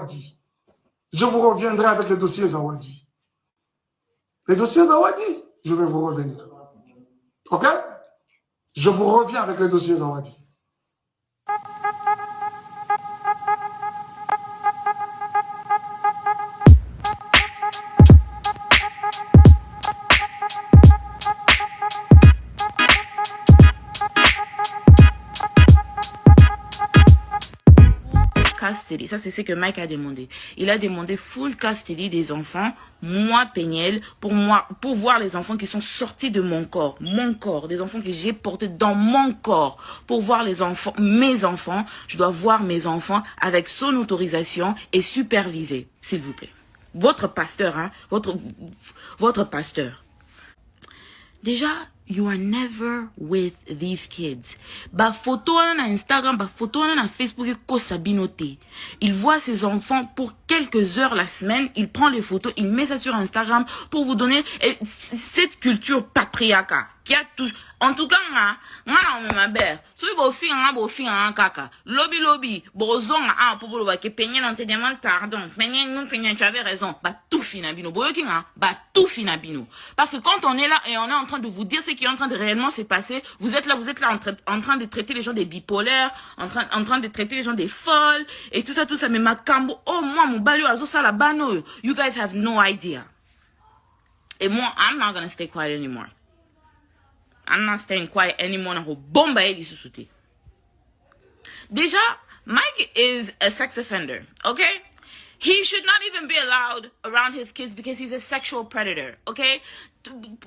Zawadi. Je vous reviendrai avec les dossiers Zawadi. Les dossiers Zawadi, je vais vous revenir. OK? Je vous reviens avec les dossiers Zawadi. Custody, ça c'est ce que Mike a demandé. Il a demandé full custody des enfants, moi Péniel, pour voir les enfants qui sont sortis de mon corps, des enfants que j'ai portés dans mon corps, pour voir les enfants, mes enfants. Je dois voir mes enfants avec son autorisation et superviser, s'il vous plaît. Votre pasteur, hein, votre pasteur. Déjà, you are never with these kids. Ba photo na Instagram, ba photo na Facebook ko sabinote. Il voit ses enfants pour quelques heures la semaine, il prend les photos, il met ça sur Instagram pour vous donner cette culture patriarcat qui a tout. En tout cas, ma mère, si vous faites un kaka, lobby, bozon pour vous voir que peigner on te demande pardon, peigner nous tu avais raison, bah tout finabino, bah tout finabino. Parce que quand on est là et on est en train de vous dire ce qui est en train de réellement se passer, vous êtes là en train de traiter les gens des bipolaires, en train de traiter les gens des folles et tout ça, mais ma cambo, oh moi mon balio azo ça la bano, you guys have no idea. Et moi, I'm not gonna stay quiet anymore. I'm not staying quiet anymore. Déjà, Mike is a sex offender, okay? He should not even be allowed around his kids because he's a sexual predator, okay?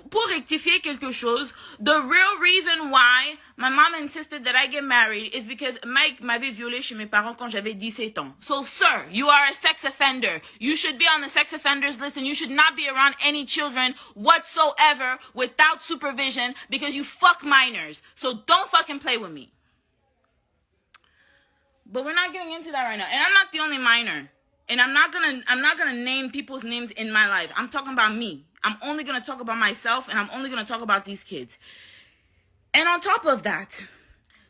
Pour rectifier quelque chose, the real reason why my mom insisted that I get married is because Mike m'avait violé chez mes parents quand j'avais 17 ans. So, sir, you are a sex offender. You should be on the sex offenders list and you should not be around any children whatsoever without supervision because you fuck minors. So don't fucking play with me. But we're not getting into that right now. And I'm not the only minor. And I'm not gonna name people's names in my life. I'm talking about me. I'm only gonna talk about myself and I'm only gonna talk about these kids. And on top of that,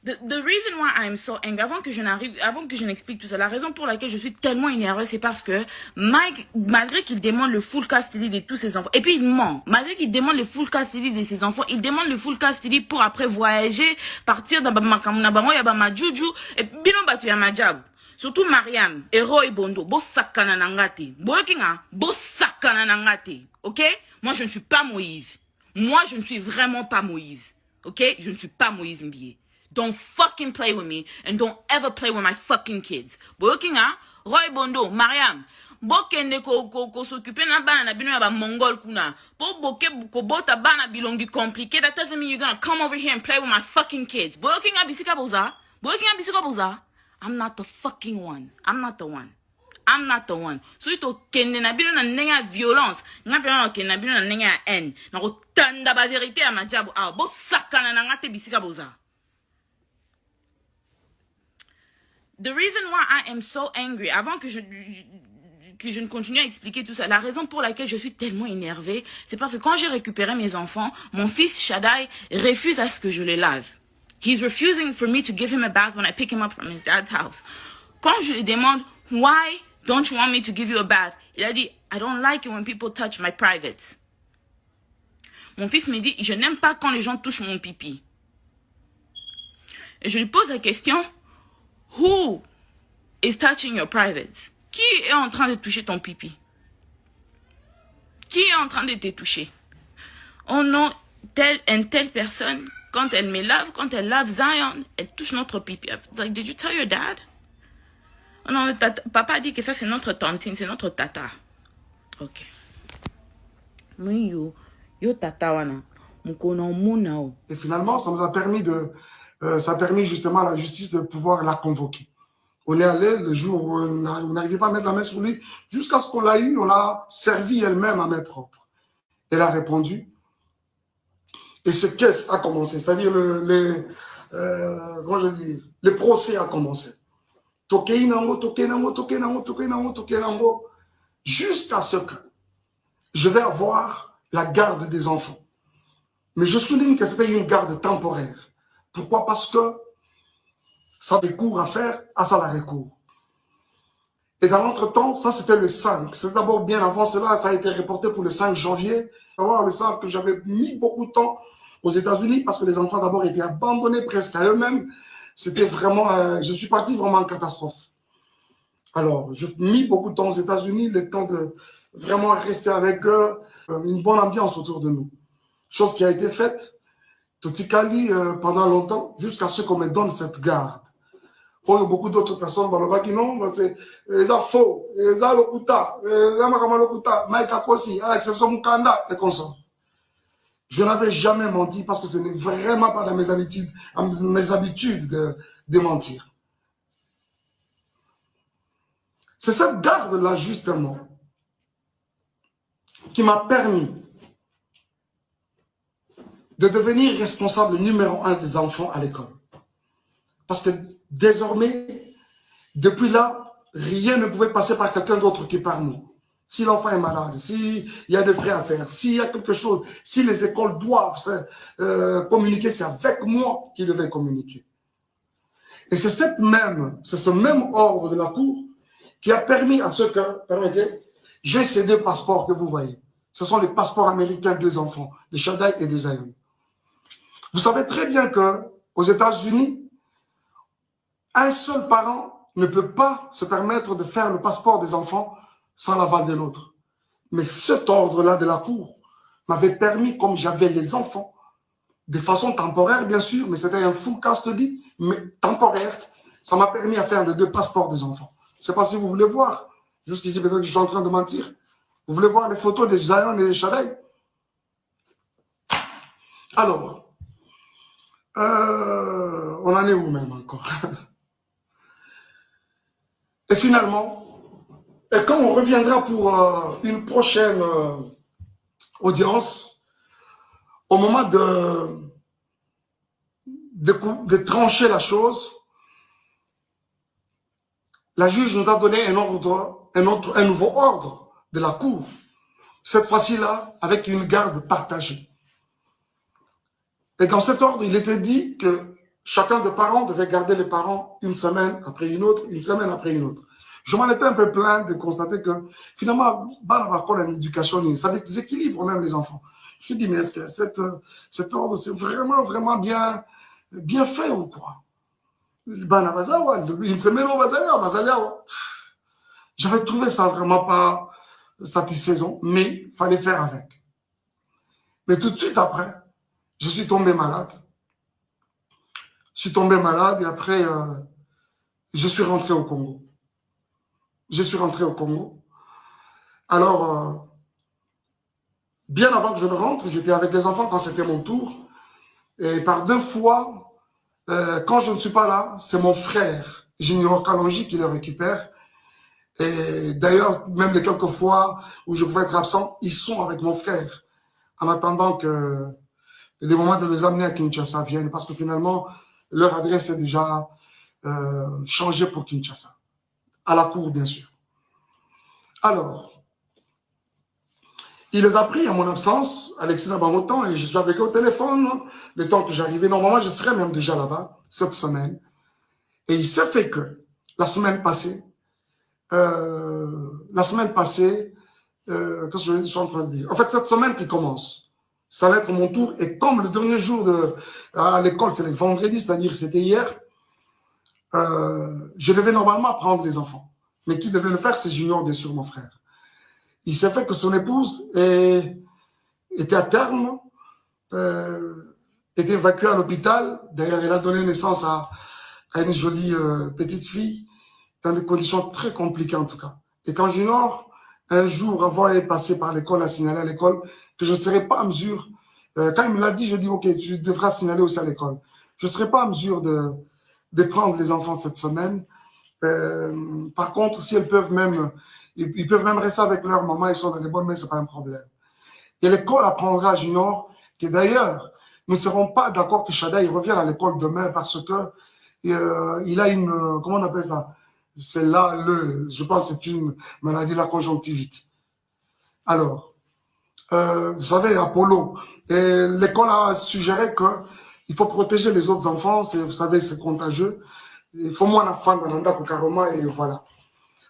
the reason why I'm so angry, avant que je n'explique tout ça, la raison pour laquelle je suis tellement énervée, c'est parce que Mike, malgré qu'il demande le full custody de tous ses enfants, et puis il ment, malgré qu'il demande le full custody de ses enfants, il demande le full custody pour après voyager, partir dans ma juju, et bino batu ya majab. Surtout Mariam, et Roy Bondo, bo sakana nangati. Boyokinga, bo sakana nangati. Ok? Moi, je ne suis pas Moïse. Moi, je ne suis vraiment pas Moïse. Ok? Je ne suis pas Moïse Mbié. Don't fucking play with me and don't ever play with my fucking kids. Boyokinga, Roy Bondo, Mariam, bokende ko s'occuper na bana na bino ya ba mongol kuna. Po boke ko bota bana bilongi compliqué. That doesn't mean you're gonna come over here and play with my fucking kids. Boyokinga bisika boza. Boyokinga bisika boza. I'm not the fucking one. I'm not the one. I'm not the one. So ito kende na bino na nenga violence. Nga pena na kende na bino na nenga haine. Na ko tanda ba vérité à majabu. Ah, bo sakana na ngate bisika boza. The reason why I am so angry, avant que je ne continue à expliquer tout ça, la raison pour laquelle je suis tellement énervée, c'est parce que quand j'ai récupéré mes enfants, mon fils Shaddai refuse à ce que je les lave. He's refusing for me to give him a bath when I pick him up from his dad's house. Quand je lui demande, why don't you want me to give you a bath? Il a dit, I don't like it when people touch my privates. Mon fils me dit, je n'aime pas quand les gens touchent mon pipi. Et je lui pose la question, who is touching your privates? Qui est en train de toucher ton pipi? Qui est en train de te toucher? Oh non, telle personne, quand elle me lave, quand elle lave Zion, elle touche notre pipi. Like, did you tell your dad? Oh non, papa dit que ça c'est notre tantine, c'est notre tata. Ok. Oui, yo tata wana. Et finalement, ça nous a permis ça a permis justement à la justice de pouvoir la convoquer. On est allé le jour où on n'arrivait pas à mettre la main sur lui, jusqu'à ce qu'on l'a eu, on l'a servi elle-même à main propre. Elle a répondu. Et ce caisse a commencé, c'est-à-dire comment je dis, le procès a commencé. Jusqu'à ce que je vais avoir la garde des enfants. Mais je souligne que c'était une garde temporaire. Pourquoi? Parce que ça a des cours à faire, à ça la recours. Et dans l'entretemps, ça c'était le 5. C'est d'abord bien avant cela, ça a été reporté pour le 5 janvier. Savoir le savent que j'avais mis beaucoup de temps aux États-Unis parce que les enfants d'abord étaient abandonnés presque à eux-mêmes. C'était vraiment, je suis parti vraiment en catastrophe. Alors, j'ai mis beaucoup de temps aux États-Unis, le temps de vraiment rester avec eux, une bonne ambiance autour de nous. Chose qui a été faite, Totikali, pendant longtemps, jusqu'à ce qu'on me donne cette garde. Pour beaucoup d'autres personnes, qui non, c'est faux, c'est lokuta, Mike Akosi, à l'exception Mukanda et consorts. Je n'avais jamais menti parce que ce n'est vraiment pas dans mes habitudes de mentir. C'est cette garde-là, justement, qui m'a permis de devenir responsable numéro 1 des enfants à l'école. Parce que désormais, depuis là, rien ne pouvait passer par quelqu'un d'autre que par nous. Si l'enfant est malade, s'il y a des frais à faire, s'il y a quelque chose, si les écoles doivent communiquer, c'est avec moi qu'ils devaient communiquer. Et c'est ce même ordre de la Cour qui a permis à ce que, permettez, j'ai ces 2 passeports que vous voyez. Ce sont les passeports américains des enfants, de Shaddai et des Zion. Vous savez très bien qu'aux États-Unis, un seul parent ne peut pas se permettre de faire le passeport des enfants sans l'aval de l'autre. Mais cet ordre-là de la Cour m'avait permis, comme j'avais les enfants, de façon temporaire bien sûr, mais c'était un full custody, mais temporaire, ça m'a permis à faire les 2 passeports des enfants. Je ne sais pas si vous voulez voir, jusqu'ici peut-être que je suis en train de mentir. Vous voulez voir les photos de Zion et de Shaddai? Alors, on en est où même encore? Et finalement, et quand on reviendra pour une prochaine audience, au moment de trancher la chose, la juge nous a donné un nouveau ordre de la Cour. Cette fois-ci-là, avec une garde partagée. Et dans cet ordre, il était dit que chacun des parents devait garder les parents une semaine après une autre, une semaine après une autre. Je m'en étais un peu plaint de constater que finalement, l'éducation, ça déséquilibre même les enfants. Je me suis dit, mais est-ce que cet ordre, c'est vraiment, vraiment bien fait ou quoi? Une semaine au Bazaya. J'avais trouvé ça vraiment pas satisfaisant, mais il fallait faire avec. Mais tout de suite après, je suis tombé malade. Et après, je suis rentré au Congo. Alors, bien avant que je ne rentre, j'étais avec les enfants quand c'était mon tour. Et par 2 fois, quand je ne suis pas là, c'est mon frère, Junior Kalonji, qui le récupère. Et d'ailleurs, même les quelques fois où je pouvais être absent, ils sont avec mon frère, en attendant que les moments de les amener à Kinshasa viennent, parce que finalement, leur adresse est déjà changée pour Kinshasa. À la Cour, bien sûr. Alors, il les a pris à mon absence, Alexis Nabamotan, et je suis avec eux au téléphone, le temps que j'arrivais. Normalement, je serais même déjà là-bas, cette semaine. Et il s'est fait que, la semaine passée, qu'est-ce que je suis en train de dire? En fait, cette semaine qui commence, ça va être mon tour. Et comme le dernier jour à l'école, c'est le vendredi, c'est-à-dire c'était hier, je devais normalement prendre les enfants. Mais qui devait le faire, c'est Junior, bien sûr, mon frère. Il s'est fait que son épouse était à terme, était évacuée à l'hôpital. D'ailleurs, elle a donné naissance à une jolie petite fille, dans des conditions très compliquées en tout cas. Et quand Junior, un jour avant est passé par l'école, a signalé à l'école que je ne serais pas en mesure, quand il me l'a dit, je dis ok, tu devras signaler aussi à l'école. Je ne serais pas en mesure de prendre les enfants cette semaine. Par contre, si ils peuvent même rester avec leur maman, ils sont dans des bonnes mains, ce n'est pas un problème. Et l'école apprendra à Junior que d'ailleurs, nous ne serons pas d'accord que Shaddai revienne à l'école demain parce que il a une, comment on appelle ça? C'est là, je pense que c'est une maladie de la conjonctivite. Alors, vous savez, Apollo, l'école a suggéré qu'il faut protéger les autres enfants, vous savez, c'est contagieux. Il faut moins la femme dans et voilà.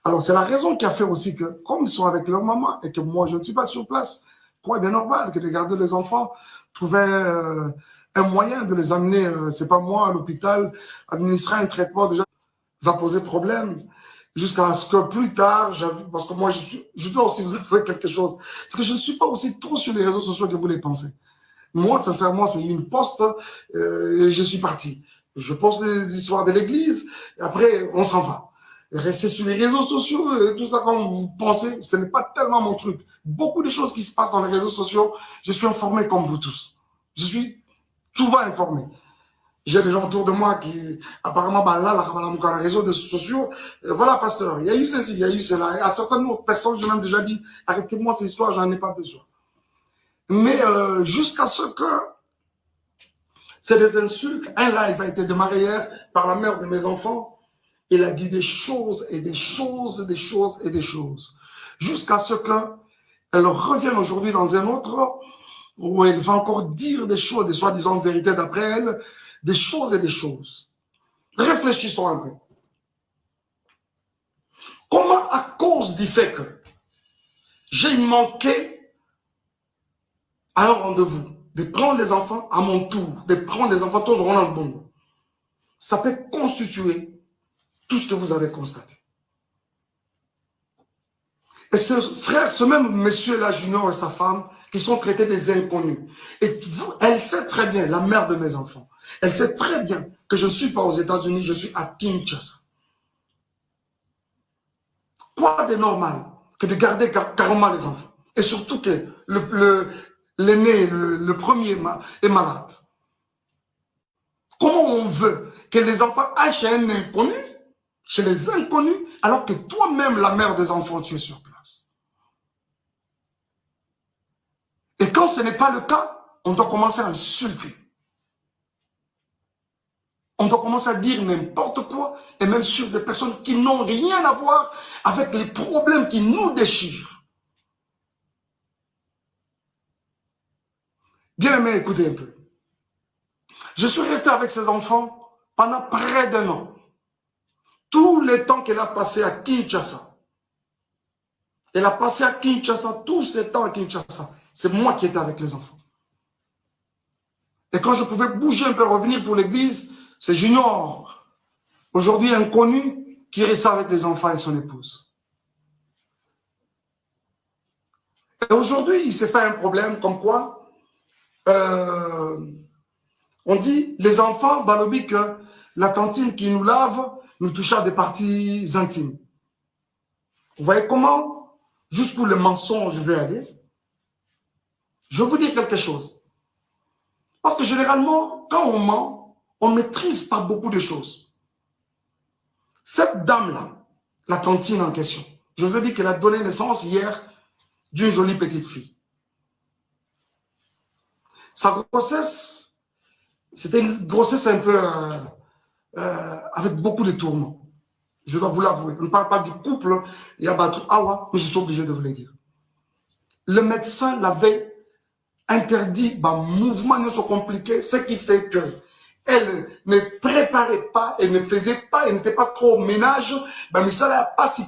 Alors, c'est la raison qui a fait aussi que, comme ils sont avec leur maman et que moi, je ne suis pas sur place, quoi, bien normal que de garder les enfants, trouver un moyen de les amener, c'est pas moi, à l'hôpital, administrer un traitement déjà va poser problème. Jusqu'à ce que plus tard, parce que moi, je dois aussi vous avouer quelque chose. Parce que je ne suis pas aussi trop sur les réseaux sociaux que vous les pensez. Moi, sincèrement, c'est une poste et je suis parti. Je poste les histoires de l'église et après, on s'en va. Rester sur les réseaux sociaux, tout ça comme vous pensez, ce n'est pas tellement mon truc. Beaucoup de choses qui se passent dans les réseaux sociaux, je suis informé comme vous tous. Je suis souvent informé. J'ai des gens autour de moi qui, apparemment, bah là, dans les réseaux sociaux, voilà, pasteur, il y a eu ceci, il y a eu cela. Et à certaines autres personnes, j'ai même déjà dit, arrêtez-moi ces histoires, j'en ai pas besoin. Mais jusqu'à ce que c'est des insultes, un live a été démarré hier par la mère de mes enfants. Il a dit des choses et des choses et des choses et des choses. Jusqu'à ce qu'elle revienne aujourd'hui dans un autre où elle va encore dire des choses, des soi-disant vérités d'après elle, des choses et des choses. Réfléchissons un peu. Comment, à cause du fait que j'ai manqué à un rendez-vous, de prendre les enfants à mon tour, de prendre les enfants tous en bon, ça peut constituer tout ce que vous avez constaté. Et ce frère, ce même monsieur-là, Junior et sa femme, qui sont traités des inconnus. Et elle sait très bien, la mère de mes enfants, elle sait très bien que je ne suis pas aux États-Unis, je suis à Kinshasa. Quoi de normal que de garder carrément les enfants? Et surtout que l'aîné, le premier est malade. Comment on veut que les enfants aillent chez un inconnu, chez les inconnus, alors que toi-même, la mère des enfants, tu es sur place? Et quand ce n'est pas le cas, on doit commencer à insulter. On doit commencer à dire n'importe quoi, et même sur des personnes qui n'ont rien à voir avec les problèmes qui nous déchirent. Bien aimé, écoutez un peu. Je suis resté avec ces enfants pendant près d'un an. Tout le temps qu'elle a passé à Kinshasa. Elle a passé à Kinshasa, tous ces temps à Kinshasa. C'est moi qui étais avec les enfants. Et quand je pouvais bouger un peu, revenir pour l'église, c'est Junior, aujourd'hui inconnu, qui reste avec les enfants et son épouse. Et aujourd'hui, il s'est fait un problème comme quoi, on dit, les enfants, balobi que la tantine qui nous lave, nous touche à des parties intimes. Vous voyez comment, jusqu'où le mensonge veut aller? Je vais vous dire quelque chose. Parce que généralement, quand on ment, on ne maîtrise pas beaucoup de choses. Cette dame-là, la tantine en question, je vous ai dit qu'elle a donné naissance hier d'une jolie petite fille. Sa grossesse, c'était une grossesse un peu avec beaucoup de tourments. Je dois vous l'avouer. On ne parle pas du couple Yabatou Awa, mais je suis obligé de vous le dire. Le médecin l'avait interdit, mouvement ne soit compliqué, ce qui fait que elle ne préparait pas, elle ne faisait pas, elle n'était pas trop au ménage, mais ça l'a pas si,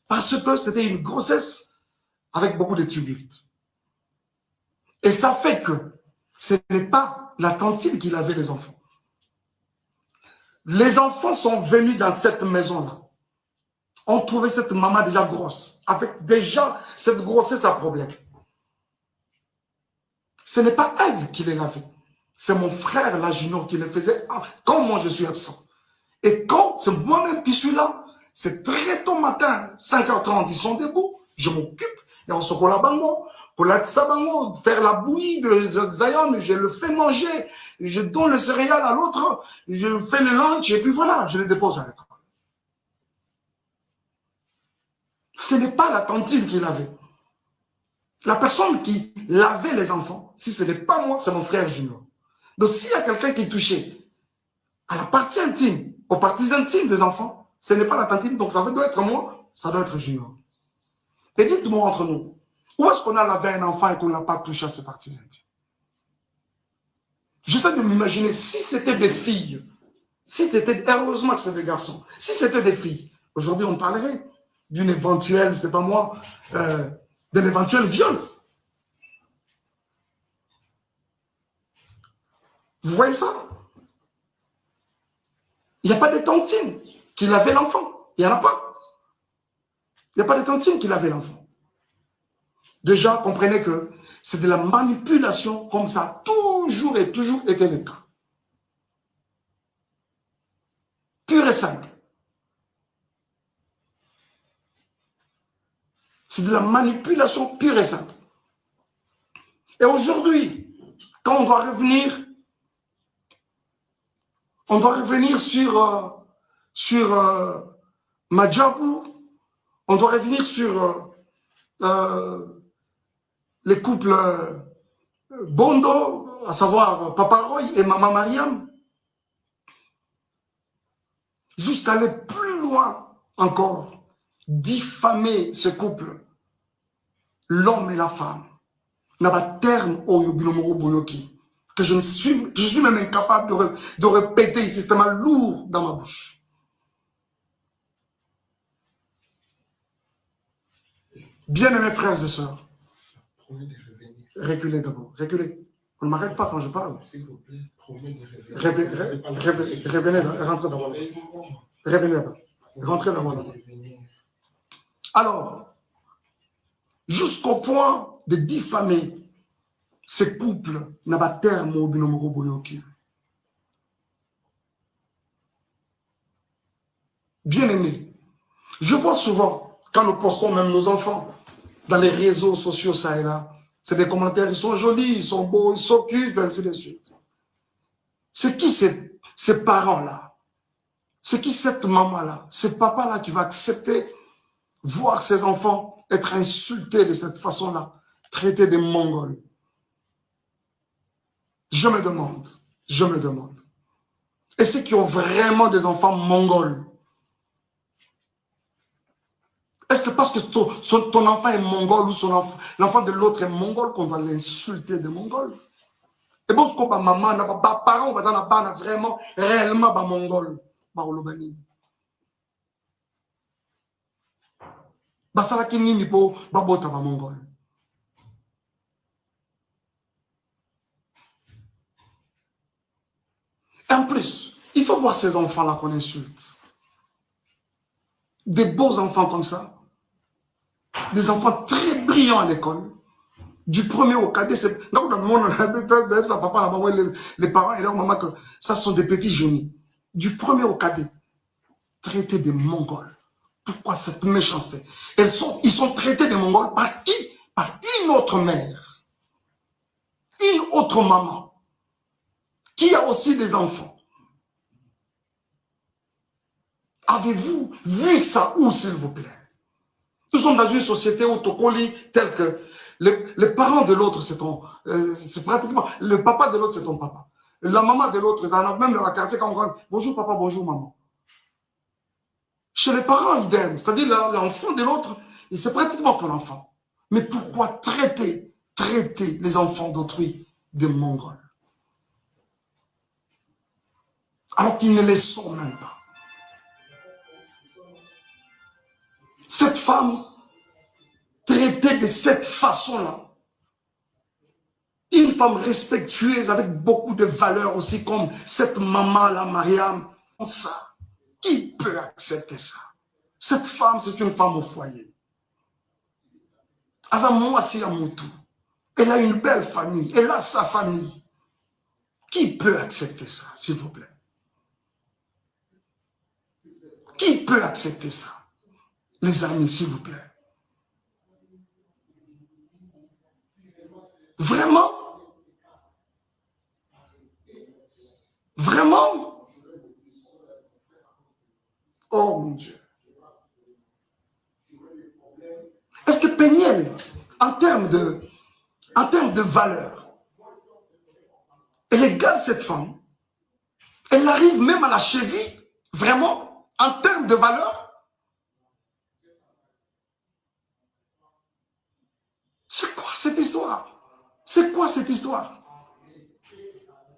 parce que c'était une grossesse avec beaucoup de tumultes. Et ça fait que ce n'est pas la tantine qui lavait les enfants. Les enfants sont venus dans cette maison-là. On trouvait cette maman déjà grosse, avec déjà cette grossesse à problème. Ce n'est pas elle qui les lavait. C'est mon frère, là, Junior, qui le faisait quand moi je suis absent. Et quand c'est moi-même qui suis là, c'est très tôt matin, 5h30, ils sont debout, je m'occupe, et on se colle à bango, faire la bouillie de Zion, je le fais manger, je donne le céréal à l'autre, je fais le lunch, et puis voilà, je le dépose à l'école. Ce n'est pas la tantine qui lavait. La personne qui lavait les enfants, si ce n'est pas moi, c'est mon frère Junior. Donc s'il y a quelqu'un qui est touché à la partie intime, aux parties intimes des enfants, ce n'est pas la tantine, donc ça doit être moi, ça doit être Junior. Et dites-moi entre nous, où est-ce qu'on a lavé un enfant et qu'on n'a pas touché à ces parties intimes? J'essaie de m'imaginer, si c'était des filles, si c'était, heureusement que c'est des garçons, si c'était des filles, aujourd'hui on parlerait. d'une éventuelle, c'est pas moi, d'un éventuel viol. Vous voyez ça? Il n'y a pas de tantine qui lavait l'enfant. Il n'y en a pas. Il n'y a pas de tantine qui lavait l'enfant. Déjà, comprenez que c'est de la manipulation comme ça a toujours et toujours été le cas. Pur et simple. C'est de la manipulation pure et simple. Et aujourd'hui, quand on doit revenir sur Madjabou, on doit revenir sur les couples Bondo, à savoir Papa Roy et Maman Mariam, jusqu'à aller plus loin encore, diffamer ce couple, l'homme et la femme, n'a pas terme au Yobinomoro Boyoki, que je suis même incapable de répéter ici, c'est tellement lourd dans ma bouche. Bien-aimés frères et sœurs, reculez d'abord, reculez. On ne m'arrête pas quand je parle. S'il vous plaît, revenez, rentrez d'abord. Revenez d'abord. Rentrez d'abord. Alors, jusqu'au point de diffamer ces couples n'a pas terme au Binomoro Boyoki. Bien-aimés, je vois souvent, quand nous postons même nos enfants dans les réseaux sociaux, ça et là, c'est des commentaires, ils sont jolis, ils sont beaux, ils s'occupent, ainsi de suite. C'est qui ces parents-là? C'est qui cette maman-là? Ce papa-là qui va accepter voir ses enfants être insultés de cette façon-là, traités de Mongols? Je me demande. Et ceux qui ont vraiment des enfants mongols, est-ce que parce que ton enfant est mongol ou l'enfant de l'autre est mongol qu'on va l'insulter de mongol? Et bon, ce qu'on va maman, pas parents, on va vraiment, réellement, pas mongol. Basala nini po babota ba mongol. Et en plus, il faut voir ces enfants-là qu'on insulte. Des beaux enfants comme ça. Des enfants très brillants à l'école. Du premier au cadet. Donc, dans le monde, papa, maman, les parents et leur maman, que ça sont des petits génies. Du premier au cadet. Traités de Mongols. Pourquoi cette méchanceté? Ils sont traités de Mongols par qui? Par une autre mère. Une autre maman. Qui a aussi des enfants. Avez-vous vu ça où, s'il vous plaît? Nous sommes dans une société où Tokoli, tel que les parents de l'autre, c'est pratiquement, le papa de l'autre, c'est ton papa. La maman de l'autre, même dans la quartier, quand on rentre, bonjour papa, bonjour maman. Chez les parents, idem, c'est-à-dire l'enfant de l'autre, c'est pratiquement ton enfant. Mais pourquoi traiter les enfants d'autrui de Mongols? Alors qu'ils ne les sont même pas. Cette femme, traitée de cette façon-là, une femme respectueuse avec beaucoup de valeurs aussi, comme cette maman-là, Mariam, ça, qui peut accepter ça? Cette femme, c'est une femme au foyer. Elle a une belle famille, elle a sa famille. Qui peut accepter ça, s'il vous plaît? Qui peut accepter ça? Les amis, s'il vous plaît. Vraiment? Vraiment? Oh mon Dieu. Est-ce que Peniel, en termes de valeur, elle égale cette femme? Elle arrive même à la cheville, vraiment, en termes de valeur? C'est quoi cette histoire? C'est quoi cette histoire?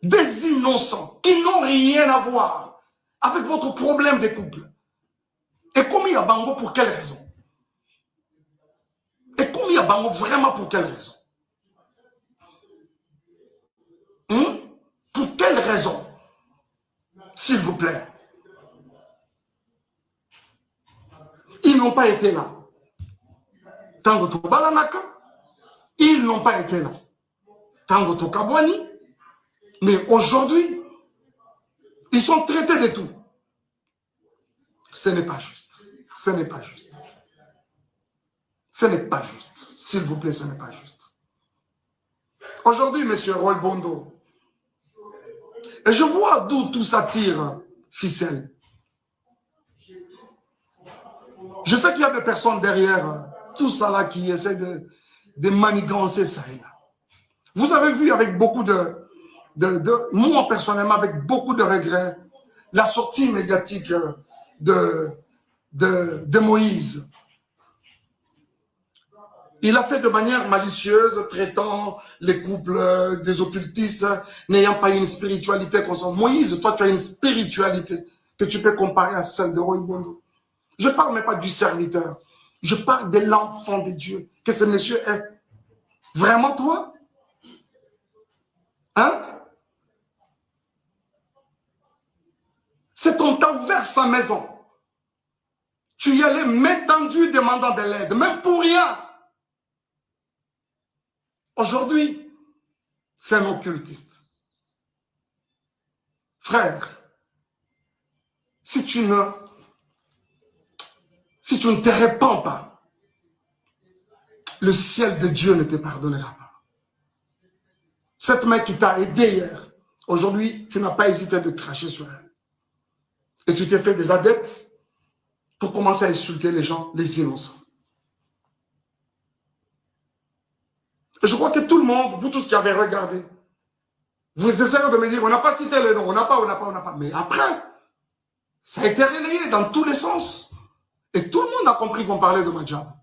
Des innocents qui n'ont rien à voir avec votre problème de couple. Et comme il y a Bango, pour quelle raison? vraiment pour quelle raison? Pour quelle raison? S'il vous plaît. Ils n'ont pas été là. Tango to Balanaka, ils n'ont pas été là. Tango to Kabwani, mais aujourd'hui, ils sont traités de tout. Ce n'est pas juste. Ce n'est pas juste. Ce n'est pas juste. S'il vous plaît, ce n'est pas juste. Aujourd'hui, monsieur Roy Bondo, et je vois d'où tout ça tire, ficelle. Je sais qu'il y a des personnes derrière tout ça là qui essaient de manigancer ça et là. Vous avez vu avec beaucoup moi personnellement, avec beaucoup de regrets, la sortie médiatique de Moïse. Il a fait de manière malicieuse, traitant les couples des occultistes, n'ayant pas une spiritualité consciente. Moïse, toi, tu as une spiritualité que tu peux comparer à celle de Roy Bondo. Je ne parle même pas du serviteur. Je parle de l'enfant de Dieu que ce monsieur est. Vraiment toi? Hein? C'est on t'a ouvert sa maison. Tu y allais main tendue demandant de l'aide, même pour rien. Aujourd'hui, c'est un occultiste. Frère, si tu ne te répands pas, le ciel de Dieu ne te pardonnera pas. Cette main qui t'a aidé hier, aujourd'hui, tu n'as pas hésité de cracher sur elle. Et tu t'es fait des adeptes pour commencer à insulter les gens, les innocents. Et je crois que tout le monde, vous tous qui avez regardé, vous essayez de me dire, on n'a pas cité les noms, on n'a pas. Mais après, ça a été relayé dans tous les sens. Et tout le monde a compris qu'on parlait de Madjabou.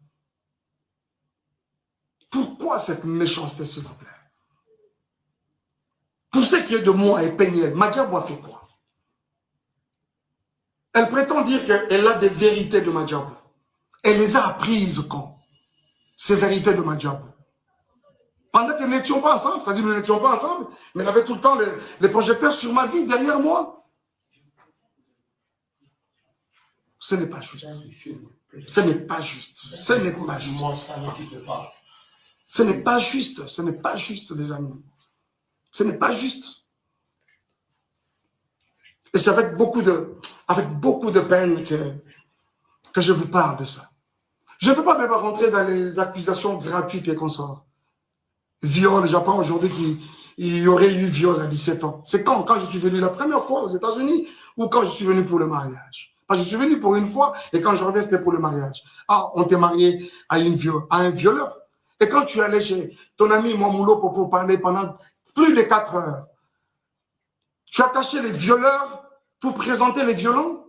Pourquoi cette méchanceté, s'il vous plaît? Pour ce qui est de moi et Peniel, Madjabou a fait quoi? Elle prétend dire qu'elle a des vérités de Madjabou. Elle les a apprises quand? Ces vérités de Madjabou. Pendant que nous n'étions pas ensemble, c'est-à-dire que nous n'étions pas ensemble, mais elle avait tout le temps les projecteurs sur ma vie, derrière moi. Ce n'est pas juste. Ce n'est pas juste. Ce n'est pas juste. Ce n'est pas juste. Ce n'est pas juste, les amis. Ce n'est pas juste. Et c'est avec beaucoup de peine que je vous parle de ça. Je ne peux pas même rentrer dans les accusations gratuites et consorts. Viol, j'apprends aujourd'hui qu'il y aurait eu viol à 17 ans. C'est quand je suis venu la première fois aux États-Unis ou quand je suis venu pour le mariage? Parce que je suis venu pour une fois et quand je reviens, c'était pour le mariage. Ah, on t'est marié à un violeur. Et quand tu allais chez ton ami Mouamoulo pour parler pendant plus de 4 heures, tu as caché les violeurs pour présenter les violents?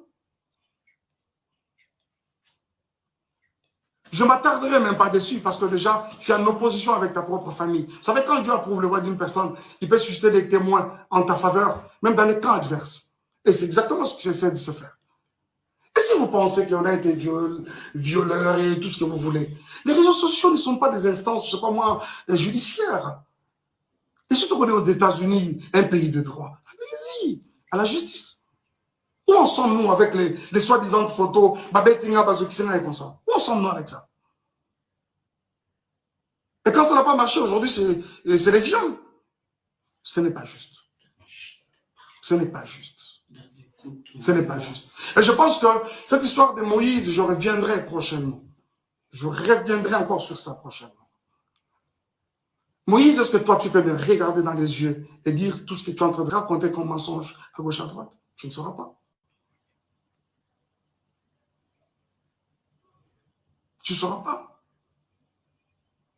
Je ne m'attarderai même pas dessus parce que déjà, tu es en opposition avec ta propre famille. Vous savez, quand Dieu approuve le voix d'une personne, il peut susciter des témoins en ta faveur, même dans les camps adverses. Et c'est exactement ce qui essaie de se faire. Et si vous pensez qu'on a été violeurs et tout ce que vous voulez, les réseaux sociaux ne sont pas des instances, je ne sais pas moi, judiciaires. Et surtout qu'on est aux États-Unis, un pays de droit. Allez-y, à la justice. Où en sommes-nous avec les soi-disant photos, Babetinga, Bazokisena et comme ça? Où en sommes-nous avec ça? Et quand ça n'a pas marché aujourd'hui, c'est les viols. Ce n'est pas juste. Ce n'est pas juste. Ce n'est pas juste. Et je pense que cette histoire de Moïse, je reviendrai prochainement. Je reviendrai encore sur ça prochainement. Moïse, est-ce que toi, tu peux me regarder dans les yeux et dire tout ce que tu es en train de raconter comme mensonge à gauche, à droite? Tu ne sauras pas. Tu ne sauras pas.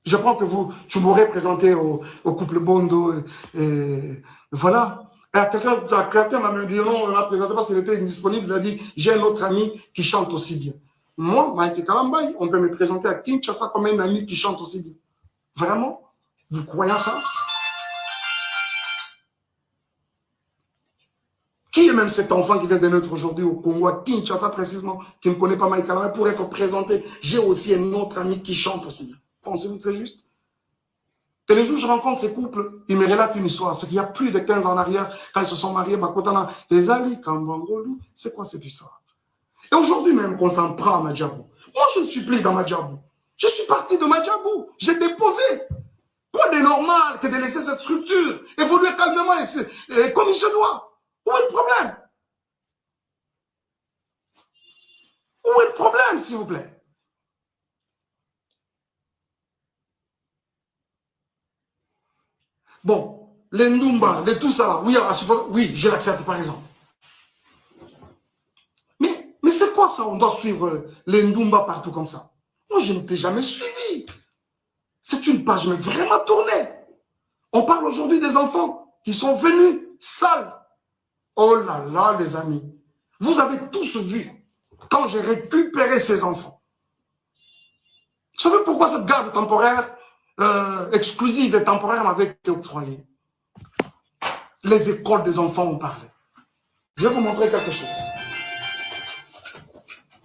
Je pense que tu m'aurais présenté au couple Bondo et voilà. Quelqu'un m'a dit non, on l'a présenté parce qu'il était indisponible. Il a dit, j'ai un autre ami qui chante aussi bien. Moi, Mike Kalambay, on peut me présenter à Kinshasa comme un ami qui chante aussi bien. Vraiment? Vous croyez ça? Qui est même cet enfant qui vient de naître aujourd'hui au Congo, à Kinshasa précisément, qui ne connaît pas Mike Kalambay, pour être présenté? J'ai aussi un autre ami qui chante aussi bien. Pensez-vous que c'est juste? Et les jours où je rencontre ces couples, ils me relatent une histoire. C'est qu'il y a plus de 15 ans en arrière, quand ils se sont mariés, Bakotana, les Ali, Kambangolu, c'est quoi cette histoire? Et aujourd'hui même qu'on s'en prend à Madjabou. Moi, je ne suis plus dans Madjabou. Je suis parti de Madjabou. J'ai déposé. Quoi de normal que de laisser cette structure évoluer calmement et comme il se doit? Où est le problème? Où est le problème, s'il vous plaît? Bon, les Ndumba, les tout ça, oui, oui, je l'accepte par exemple. Mais c'est quoi ça? On doit suivre les Ndumba partout comme ça. Moi, je ne t'ai jamais suivi. C'est une page mais vraiment tournée. On parle aujourd'hui des enfants qui sont venus sales. Oh là là, les amis. Vous avez tous vu quand j'ai récupéré ces enfants. Vous savez pourquoi cette garde temporaire, exclusive et temporaire m'avait été octroyée? Les écoles des enfants ont parlé. Je vais vous montrer quelque chose.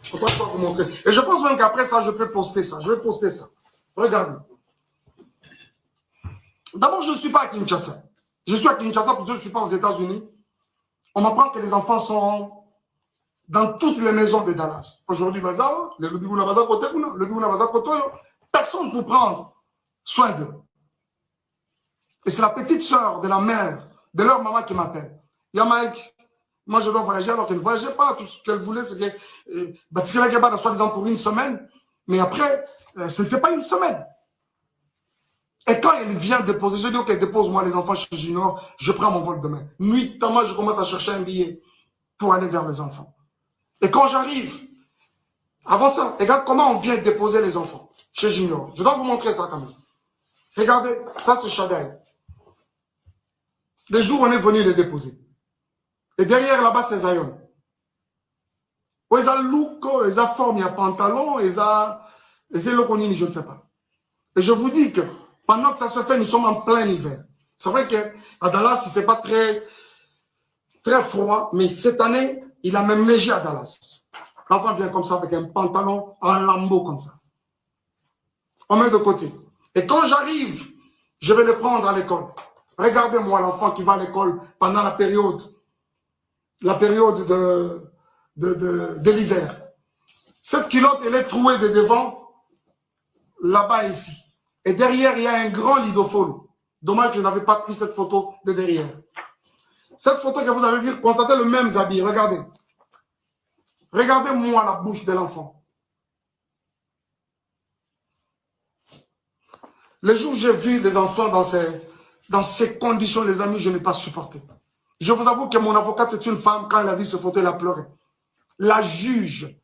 Je vais vous montrer. Et je pense même qu'après ça, je peux poster ça. Je vais poster ça. Regardez. D'abord, je ne suis pas à Kinshasa. Je suis à Kinshasa parce que je ne suis pas aux États-Unis. On m'apprend que les enfants sont dans toutes les maisons de Dallas. Aujourd'hui, personne pour prendre soin d'eux. Et c'est la petite sœur de la mère, de leur maman qui m'appelle. Il y a Mike, moi je dois voyager alors qu'elle ne voyageait pas. Tout ce qu'elle voulait, c'est que soi-disant pour une semaine. Mais après, ce n'était pas une semaine. Et quand elle vient déposer, je dis ok, dépose-moi les enfants chez Junior, je prends mon vol demain. Nuitamment, je commence à chercher un billet pour aller vers les enfants. Et quand j'arrive, avant ça, regarde comment on vient déposer les enfants chez Junior. Je dois vous montrer ça quand même. Regardez, ça c'est Chadel. Le jour où on est venu les déposer. Et derrière là-bas, c'est Zion. Ils ont look, ils ont forme, il y a pantalon, ils ont lokonini, je ne sais pas. Et je vous dis que pendant que ça se fait, nous sommes en plein hiver. C'est vrai qu'à Dallas, il ne fait pas très froid, mais cette année, il a même neigé à Dallas. L'enfant vient comme ça avec un pantalon en lambeau comme ça. On met de côté. Et quand j'arrive, je vais le prendre à l'école. Regardez-moi l'enfant qui va à l'école pendant la période de l'hiver. Cette culotte, elle est trouée de devant, là-bas ici. Et derrière, il y a un grand lidophone. Dommage que je n'avais pas pris cette photo de derrière. Cette photo que vous avez vue, constatez le même habit. Regardez. Regardez-moi la bouche de l'enfant. Le jour où j'ai vu les enfants dans ces conditions, les amis, je n'ai pas supporté. Je vous avoue que mon avocate, c'est une femme, quand elle a vu ce photo, elle a pleuré. La juge,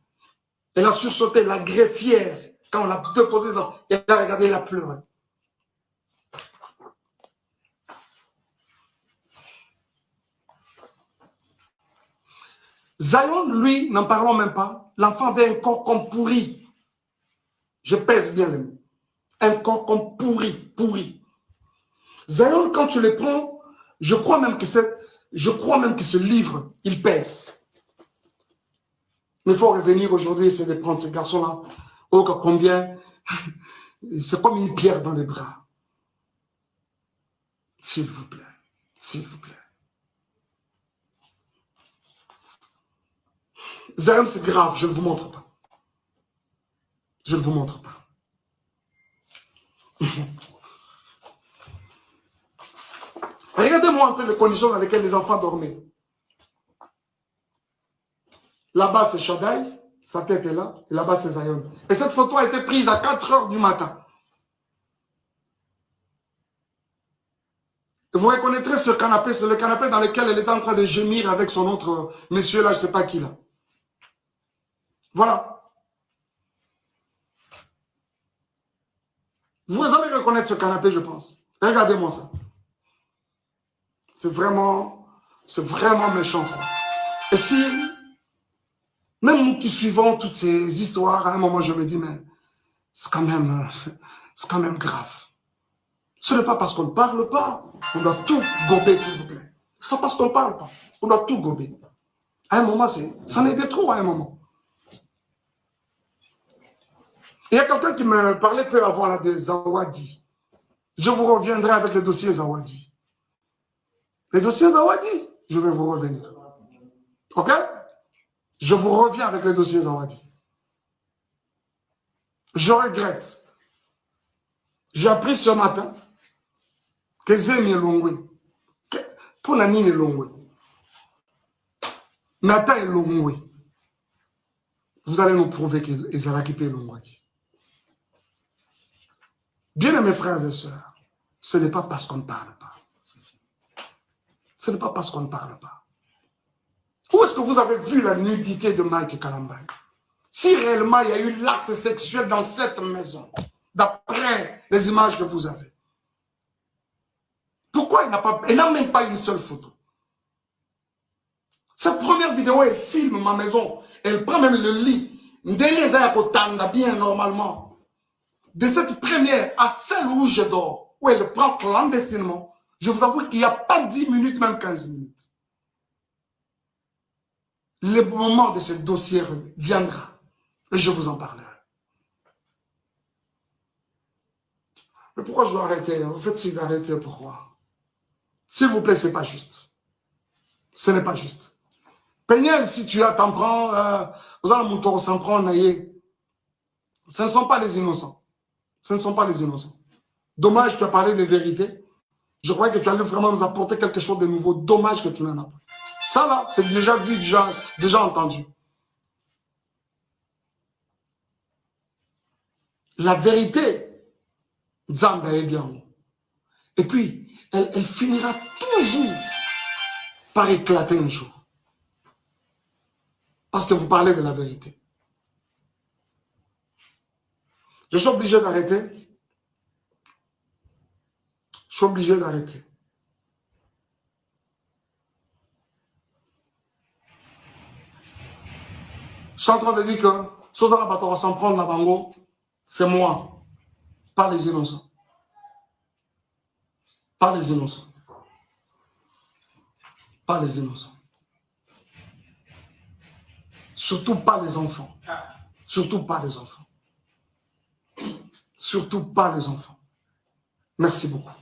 elle a sursauté, la greffière, quand on l'a déposé, elle a regardé, elle a pleuré. Zion, lui, n'en parlons même pas. L'enfant avait un corps comme pourri. Je pèse bien les mots. Un corps comme pourri. Zion, quand tu le prends, je crois même que ce livre, il pèse. Mais il faut revenir aujourd'hui et essayer de prendre ces garçons-là. Oh, combien. C'est comme une pierre dans les bras. S'il vous plaît. S'il vous plaît. Zion, c'est grave, je ne vous montre pas. Je ne vous montre pas. Regardez-moi un peu les conditions dans lesquelles les enfants dormaient. Là-bas, c'est Shaddai, sa tête est là, et là-bas, c'est Zion. Et cette photo a été prise à 4 h du matin. Vous reconnaîtrez ce canapé, c'est le canapé dans lequel elle était en train de gémir avec son autre monsieur là, je ne sais pas qui là. Voilà. Vous allez reconnaître ce canapé, je pense. Regardez-moi ça. C'est vraiment méchant. Quoi. Et si, même nous qui suivons toutes ces histoires, à un moment je me dis, mais c'est quand même grave. Ce n'est pas parce qu'on ne parle pas, on doit tout gober, s'il vous plaît. Ce n'est pas parce qu'on ne parle pas, on doit tout gober. À un moment, ça en est de trop à un moment. Il y a quelqu'un qui me parlait peu avant là, de Zawadi. Je vous reviendrai avec le dossier Zawadi. Le dossier Zawadi, je vais vous revenir. OK? Je vous reviens avec le dossier Zawadi. Je regrette. J'ai appris ce matin que Zemi est Longwe. Pour Nani est Longwe. Nathan est Longwe. Vous allez nous prouver qu'ils ont récupéré Longwe. Bien mes frères et sœurs, ce n'est pas parce qu'on ne parle pas. Ce n'est pas parce qu'on ne parle pas. Où est-ce que vous avez vu la nudité de Mike Kalambay? Si réellement il y a eu l'acte sexuel dans cette maison, d'après les images que vous avez, pourquoi il n'a même pas une seule photo? Cette première vidéo, elle filme ma maison. Elle prend même le lit. Bien normalement. De cette première à celle où je dors, où elle le prend clandestinement, je vous avoue qu'il n'y a pas 10 minutes, même 15 minutes. Le moment de ce dossier viendra et je vous en parlerai. Mais pourquoi je dois arrêter? En fait, c'est d'arrêter, pourquoi? S'il vous plaît, ce n'est pas juste. Ce n'est pas juste. Peignel, si tu as t'en prends, vous allez mon s'en prend, ce ne sont pas les innocents. Ce ne sont pas les innocents. Dommage, tu as parlé de vérité. Je croyais que tu allais vraiment nous apporter quelque chose de nouveau. Dommage que tu n'en as pas. Ça là, c'est déjà vu, déjà entendu. La vérité, Zamba est bien. Et puis, elle finira toujours par éclater un jour. Parce que vous parlez de la vérité. Je suis obligé d'arrêter. Je suis obligé d'arrêter. Je suis en train de dire que Sozana Batora s'en prendre la bango, c'est moi, pas les innocents. Pas les innocents. Pas les innocents. Surtout pas les enfants. Surtout pas les enfants. Surtout pas les enfants. Merci beaucoup.